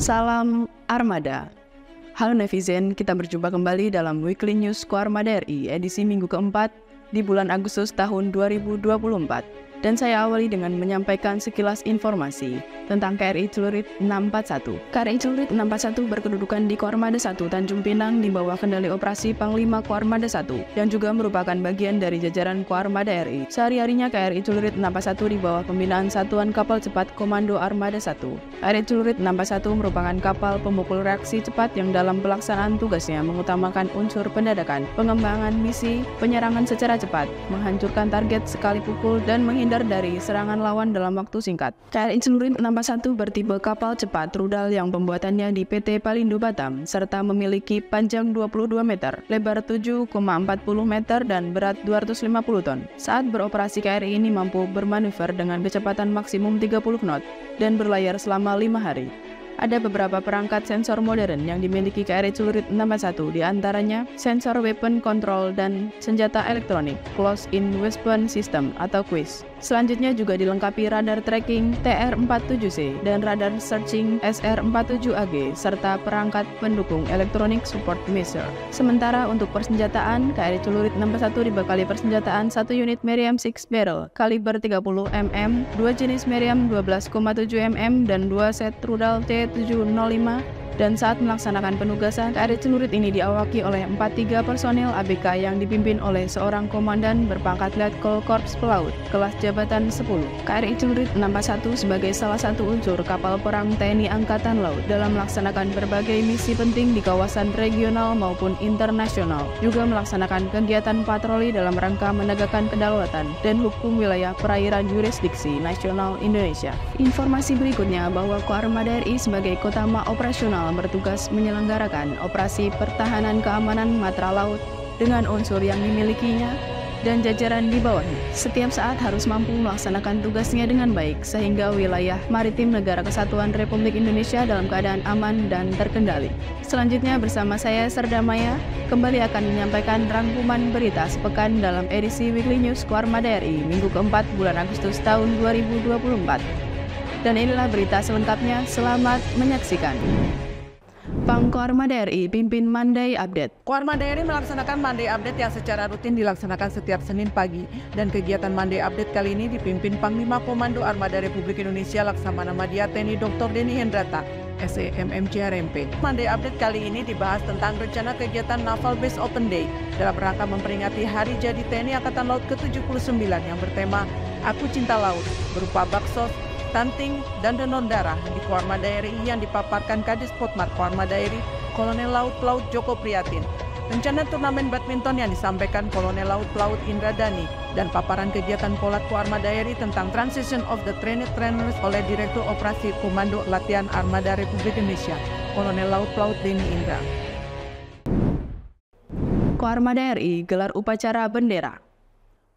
Salam Armada. Halo netizen, kita berjumpa kembali dalam Weekly News Koarmada RI edisi minggu keempat di bulan Agustus tahun 2024. Dan saya awali dengan menyampaikan sekilas informasi tentang KRI Celurit 641. KRI Celurit 641 berkedudukan di Koarmada 1 Tanjung Pinang di bawah kendali operasi Panglima Koarmada 1 dan juga merupakan bagian dari jajaran Koarmada RI. Sehari-harinya KRI Celurit 641 di bawah pembinaan Satuan Kapal Cepat Komando Armada 1. KRI Celurit 641 merupakan kapal pemukul reaksi cepat yang dalam pelaksanaan tugasnya mengutamakan unsur pendadakan, pengembangan misi, penyerangan secara cepat, menghancurkan target sekali pukul, dan menghindar dari serangan lawan dalam waktu singkat. KRI Celurit 641 bertipe kapal cepat rudal yang pembuatannya di PT Palindo Batam, serta memiliki panjang 22 meter, lebar 7,40 meter, dan berat 250 ton. Saat beroperasi, KRI ini mampu bermanuver dengan kecepatan maksimum 30 knot dan berlayar selama 5 hari. Ada beberapa perangkat sensor modern yang dimiliki KRI Celurit 641, diantaranya sensor weapon control dan senjata elektronik, close-in weapon system atau QIS. Selanjutnya juga dilengkapi radar tracking TR-47C dan radar searching SR-47AG, serta perangkat pendukung elektronik support measure. Sementara untuk persenjataan, KRI Celurit 641 dibekali persenjataan 1 unit Merriam 6 barrel kaliber 30 mm, 2 jenis Merriam 12,7 mm, dan 2 set rudal T705. Dan saat melaksanakan penugasan, KRI Celurit ini diawaki oleh 43 personil ABK yang dipimpin oleh seorang komandan berpangkat Letkol Korps Pelaut, kelas jabatan 10. KRI Celurit 641 sebagai salah satu unsur kapal perang TNI Angkatan Laut dalam melaksanakan berbagai misi penting di kawasan regional maupun internasional, juga melaksanakan kegiatan patroli dalam rangka menegakkan kedaulatan dan hukum wilayah perairan yurisdiksi nasional Indonesia. Informasi berikutnya bahwa Koarmada RI sebagai Kotama Operasional bertugas menyelenggarakan operasi pertahanan keamanan matra laut dengan unsur yang dimilikinya dan jajaran di bawahnya. Setiap saat harus mampu melaksanakan tugasnya dengan baik sehingga wilayah maritim Negara Kesatuan Republik Indonesia dalam keadaan aman dan terkendali. Selanjutnya bersama saya Serda Maya kembali akan menyampaikan rangkuman berita sepekan dalam edisi Weekly News Koarmada RI minggu keempat bulan Agustus tahun 2024. Dan inilah berita selengkapnya, selamat menyaksikan. Pang Koarmada RI pimpin Monday Update. Koarmada RI melaksanakan Monday Update yang secara rutin dilaksanakan setiap Senin pagi, dan kegiatan Monday Update kali ini dipimpin Panglima Komando Armada Republik Indonesia Laksamana Madya TNI Dr. Denny Hendrata, SEMMCRMP. Monday Update kali ini dibahas tentang rencana kegiatan Naval Base Open Day dalam rangka memperingati Hari Jadi TNI Angkatan Laut ke-79 yang bertema Aku Cinta Laut, berupa baksos, stunting, dan donor darah di Koarmada RI yang dipaparkan Kadis Potmar Koarmada RI, Kolonel Laut Pelaut Joko Priatin. Rencana turnamen badminton yang disampaikan Kolonel Laut Pelaut Indra Dani, dan paparan kegiatan Polat Koarmada RI tentang Transition of the Trained Trainers oleh Direktur Operasi Komando Latihan Armada Republik Indonesia, Kolonel Laut Pelaut Denny Indra. Koarmada RI gelar upacara bendera.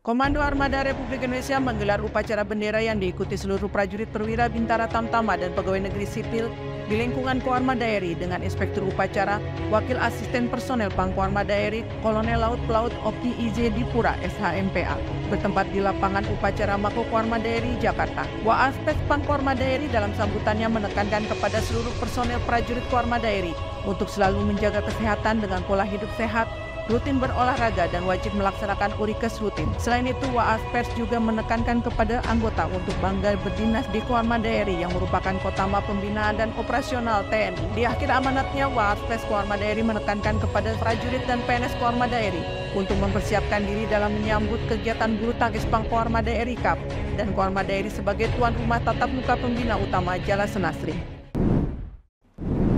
Komando Armada Republik Indonesia menggelar upacara bendera yang diikuti seluruh prajurit perwira Bintara Tamtama dan pegawai negeri sipil di lingkungan Koarmada RI dengan Inspektur Upacara, Wakil Asisten Personel Pang Koarmada RI, Kolonel Laut Pelaut Oki IJ Dipura SHMPA, bertempat di lapangan upacara Mako Koarmada RI, Jakarta. Waaspes Pang Koarmada RI dalam sambutannya menekankan kepada seluruh personel prajurit Koarmada RI untuk selalu menjaga kesehatan dengan pola hidup sehat, rutin berolahraga, dan wajib melaksanakan urikes rutin. Selain itu, Waaspers juga menekankan kepada anggota untuk bangga berdinas di Koarmada RI yang merupakan Kotama Pembinaan dan Operasional TNI. Di akhir amanatnya, Waaspers Koarmada RI menekankan kepada prajurit dan PNS Koarmada RI untuk mempersiapkan diri dalam menyambut kegiatan bulu tangkis Pang Koarmada RI Cup dan Koarmada RI sebagai tuan rumah tatap muka pembina utama Jala Senasri.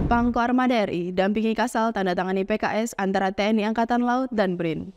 Pang Koarmada RI dampingi Kasal tanda tangani PKS antara TNI Angkatan Laut dan BRIN.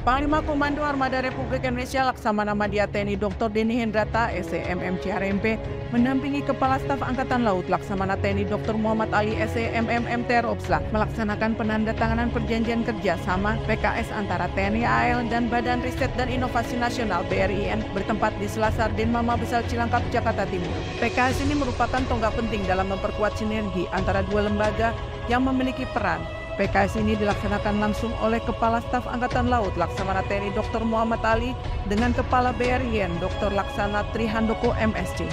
Panglima Komando Armada Republik Indonesia Laksamana Madya TNI Dr. Denny Hendrata, SEMMCRMP, mendampingi Kepala Staf Angkatan Laut Laksamana TNI Dr. Muhammad Ali, SEMMMTR Opsla, melaksanakan penandatanganan perjanjian kerjasama PKS antara TNI AL dan Badan Riset dan Inovasi Nasional BRIN bertempat di Selasar Denmama Besar Cilangkap, Jakarta Timur. PKS ini merupakan tonggak penting dalam memperkuat sinergi antara dua lembaga yang memiliki peran. PKS ini dilaksanakan langsung oleh Kepala Staf Angkatan Laut Laksamana TNI Dr. Muhammad Ali dengan Kepala BRIN Dr. Laksana Trihandoko MSc.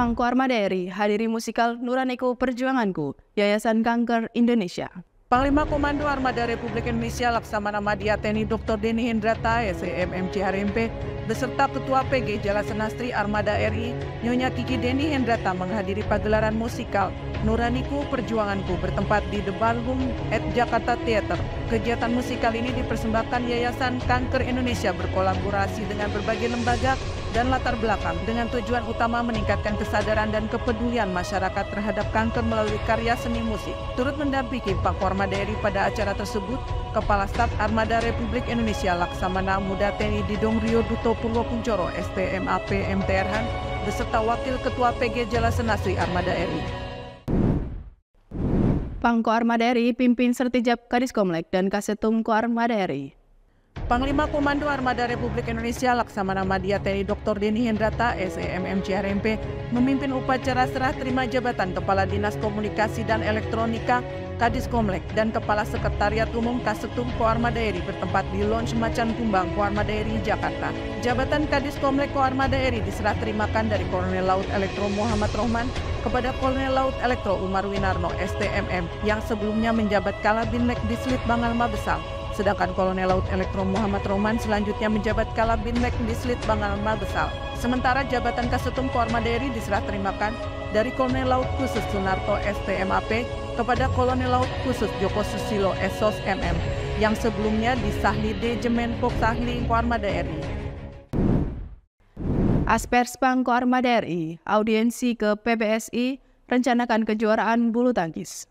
Pangko Armada RI hadiri musikal Nuraniku Perjuanganku, Yayasan Kanker Indonesia. Panglima Komando Armada Republik Indonesia Laksamana Madya TNI Dr. Denny Hendrata SEMMC HRMP beserta Ketua PG Jala Senastri Armada RI Nyonya Kiki Denny Hendrata menghadiri pagelaran musikal Nuraniku Perjuanganku bertempat di The Ballroom at Jakarta Theater. Kegiatan musikal ini dipersembahkan Yayasan Kanker Indonesia berkolaborasi dengan berbagai lembaga dan latar belakang dengan tujuan utama meningkatkan kesadaran dan kepedulian masyarakat terhadap kanker melalui karya seni musik. Turut mendampingi Pangko Armada RI pada acara tersebut, Kepala Staf Armada Republik Indonesia Laksamana Muda TNI Didong Rio Duto Purwokuncoro STMAP MTRhan beserta Wakil Ketua PG Jala Senastri Armada RI. Pangko Armada RI pimpin Sertijab Kadiskomlek dan Kasetum Ko Armada RI. Panglima Komando Armada Republik Indonesia Laksamana Madya TNI Dr. Denny Hendrata SEMMC HRMP memimpin upacara serah terima jabatan Kepala Dinas Komunikasi dan Elektronika Kadiskomlek dan Kepala Sekretariat Umum Kasetum Ko Armada RI bertempat di Lounge Macan Kumbang Ko Armada RI Jakarta. Jabatan Kadiskomlek Ko Armada RI diserah terimakan dari Kolonel Laut Elektro Muhammad Rohman kepada Kolonel Laut Elektro Umar Winarno STMM yang sebelumnya menjabat Kalabinlek Dislit Bangal Mabesal. Sedangkan Kolonel Laut Elektro Muhammad Rohman selanjutnya menjabat Kalabinlek Dislit Bangal Mabesal. Sementara jabatan Kasetum Ko Armada RI diserah terimakan dari Kolonel Laut Khusus Sunarto STMAP kepada Kolonel Laut Khusus Joko Susilo SOS MM yang sebelumnya di Sahli Dejemen Pok Sahli Ko Armada RI. Aspers Pangko Armada RI, audiensi ke PBSI, rencanakan kejuaraan bulu tangkis.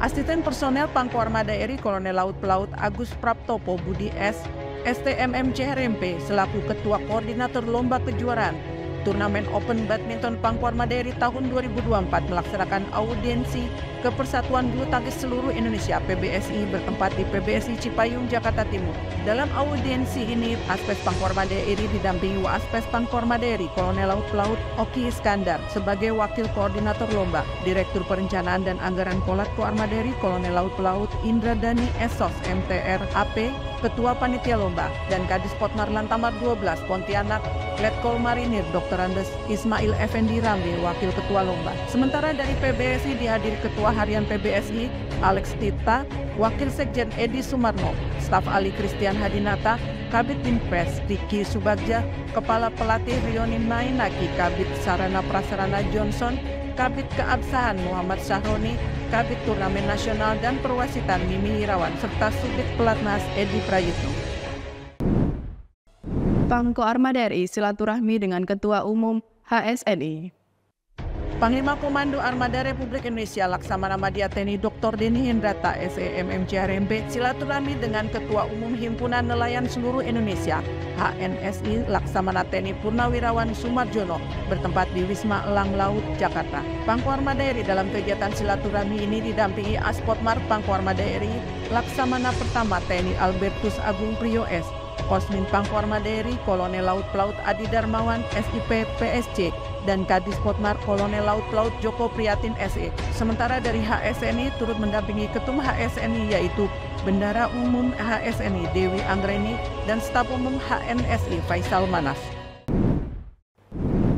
Asisten Personel Pangko Armada RI Kolonel Laut Pelaut Agus Praptopo Budi S. STMMC HRMP selaku Ketua Koordinator Lomba Kejuaraan Turnamen Open Badminton Pangko Armada RI tahun 2024 melaksanakan audiensi ke Persatuan Bulu Tangkis Seluruh Indonesia PBSI bertempat di PBSI Cipayung, Jakarta Timur. Dalam audiensi ini, Aspes Pangko Armada RI didampingi Waspes Pangko Armada RI Kolonel Laut Pelaut Oki Iskandar sebagai Wakil Koordinator Lomba, Direktur Perencanaan dan Anggaran Kolat Ko Armada RI Kolonel Laut Pelaut Indra Dani Esos MTR AP, Ketua Panitia Lomba, dan Kadis Potmar Lantamar 12 Pontianak Letkol Marinir Dr. Andes Ismail Effendi Ramli, Wakil Ketua Lomba. Sementara dari PBSI dihadiri Ketua Harian PBSI Alex Tita, Wakil Sekjen Edi Sumarno, Staf Ali Christian Hadinata, Kabit Binpres Diki Subagja, Kepala Pelatih Rionin Mainaki, Kabit Sarana Prasarana Johnson, Kabit Keabsahan Muhammad Syahroni, Kabit Turnamen Nasional dan Perwasitan Mimi Irawan, serta Subdit Pelatnas Edi Prayitno. Pangko Armada RI silaturahmi dengan Ketua Umum HSNI. Panglima Komando Armada Republik Indonesia Laksamana Madya TNI Dr. Denny Hendrata SEMMC HRMP silaturahmi dengan Ketua Umum Himpunan Nelayan Seluruh Indonesia HNSI Laksamana TNI Purnawirawan Sumarjono bertempat di Wisma Elang Laut, Jakarta. Pangko Armada RI dalam kegiatan silaturahmi ini didampingi Aspotmar Pangko Armada RI Laksamana Pertama TNI Albertus Agung Priyo S, Kosmin Pangko Armada RI Kolonel Laut Pelaut Adi Darmawan SIP PSC, dan Kadis Potmar Kolonel Laut Pelaut Joko Priatin SE. Sementara dari HSNI turut mendampingi Ketum HSNI yaitu Bendara Umum HSNI Dewi Anggreni dan Staf Umum HNSI Faisal Manas.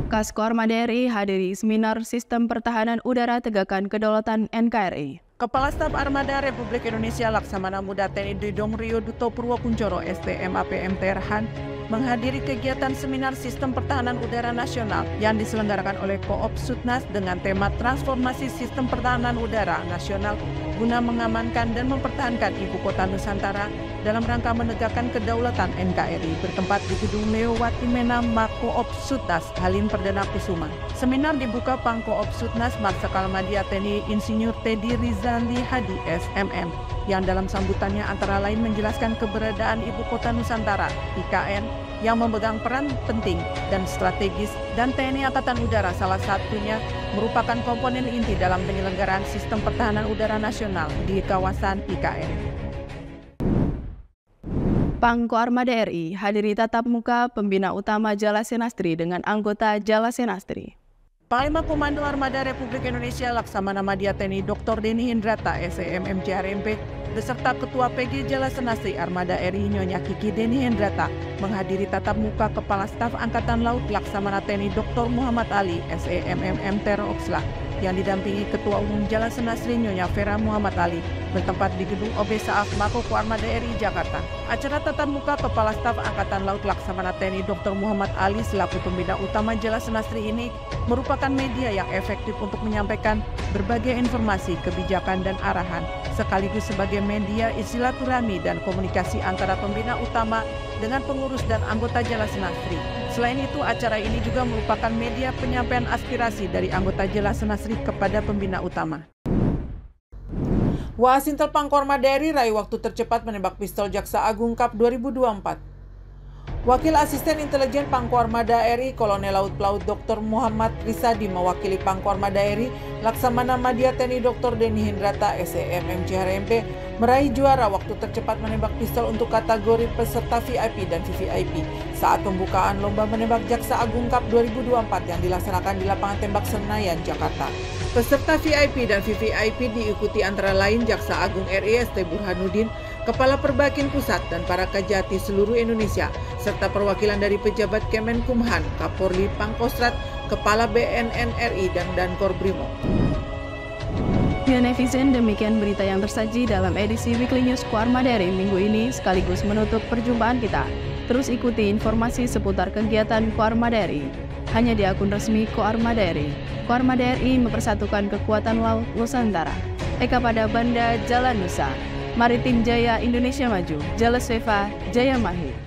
Kasko Armada RI hadiri seminar Sistem Pertahanan Udara Tegakkan Kedaulatan NKRI. Kepala Staf Armada Republik Indonesia Laksamana Muda TNI Didong Rio Duto Purwokuncoro STMAP MTRhan menghadiri kegiatan seminar Sistem Pertahanan Udara Nasional yang diselenggarakan oleh Koopsutnas dengan tema Transformasi Sistem Pertahanan Udara Nasional guna mengamankan dan mempertahankan Ibu Kota Nusantara dalam rangka menegakkan kedaulatan NKRI bertempat di Gedung Leowati Mena Makoopsutnas Halim Perdana Kusuma. Seminar dibuka Pangkoopsutnas Marsikal Madya TNI Insinyur Teddy Rizaldi Hadi SMM yang dalam sambutannya antara lain menjelaskan keberadaan Ibu Kota Nusantara IKN yang memegang peran penting dan strategis, dan TNI Angkatan Udara salah satunya merupakan komponen inti dalam penyelenggaraan sistem pertahanan udara nasional di kawasan IKN. Pangko Armada RI hadiri tatap muka Pembina Utama Jala Senastri dengan anggota Jala Senastri. Panglima Komando Armada Republik Indonesia Laksamana Madya TNI Dr. Denny Hendrata SEMMC HRMP beserta Ketua PG Jala Senasri Armada RI Nyonya Kiki Deni Hendrata menghadiri tatap muka Kepala Staf Angkatan Laut Laksamana TNI Dr. Muhammad Ali SEMMM Tero Oxlak yang didampingi Ketua Umum Jala Senasri Nyonya Vera Muhammad Ali bertempat di Gedung OB Saaf Mako Koarmada RI Jakarta. Acara tatap muka Kepala Staf Angkatan Laut Laksamana TNI Dr. Muhammad Ali selaku pembina utama Jala Senasri ini merupakan media yang efektif untuk menyampaikan berbagai informasi, kebijakan dan arahan, sekaligus sebagai media silaturahmi dan komunikasi antara pembina utama dengan pengurus dan anggota Jala Senasri. Selain itu, acara ini juga merupakan media penyampaian aspirasi dari anggota Jala Senasri kepada pembina utama. Wasintel Pangkoarmada RI raih waktu tercepat menembak pistol Jaksa Agung Cup 2024. Wakil Asisten Intelijen Pangkoarmada RI Kolonel Laut Pelaut Dr. Muhammad Risadi mewakili Pangkoarmada RI Laksamana Madya TNI Dr. Deni Hendrata SEMM CHRMP meraih juara waktu tercepat menembak pistol untuk kategori peserta VIP dan VVIP saat pembukaan lomba menembak Jaksa Agung Cup 2024 yang dilaksanakan di lapangan tembak Senayan, Jakarta. Peserta VIP dan VVIP diikuti antara lain Jaksa Agung RI ST Burhanuddin, Kepala Perbakin Pusat dan para Kajati seluruh Indonesia, serta perwakilan dari pejabat Kemenkumham, Kapolri Pangkostrat, Kepala BNN RI dan Dankor Brimob. Ya netizen, demikian berita yang tersaji dalam edisi Weekly News Koarmada RI minggu ini sekaligus menutup perjumpaan kita. Terus ikuti informasi seputar kegiatan Koarmada RI hanya di akun resmi Koarmada RI. Koarmada RI mempersatukan kekuatan laut Nusantara. Eka pada Banda Jalan Nusa. Maritim Jaya Indonesia Maju. Jala Seva Jaya Mahir.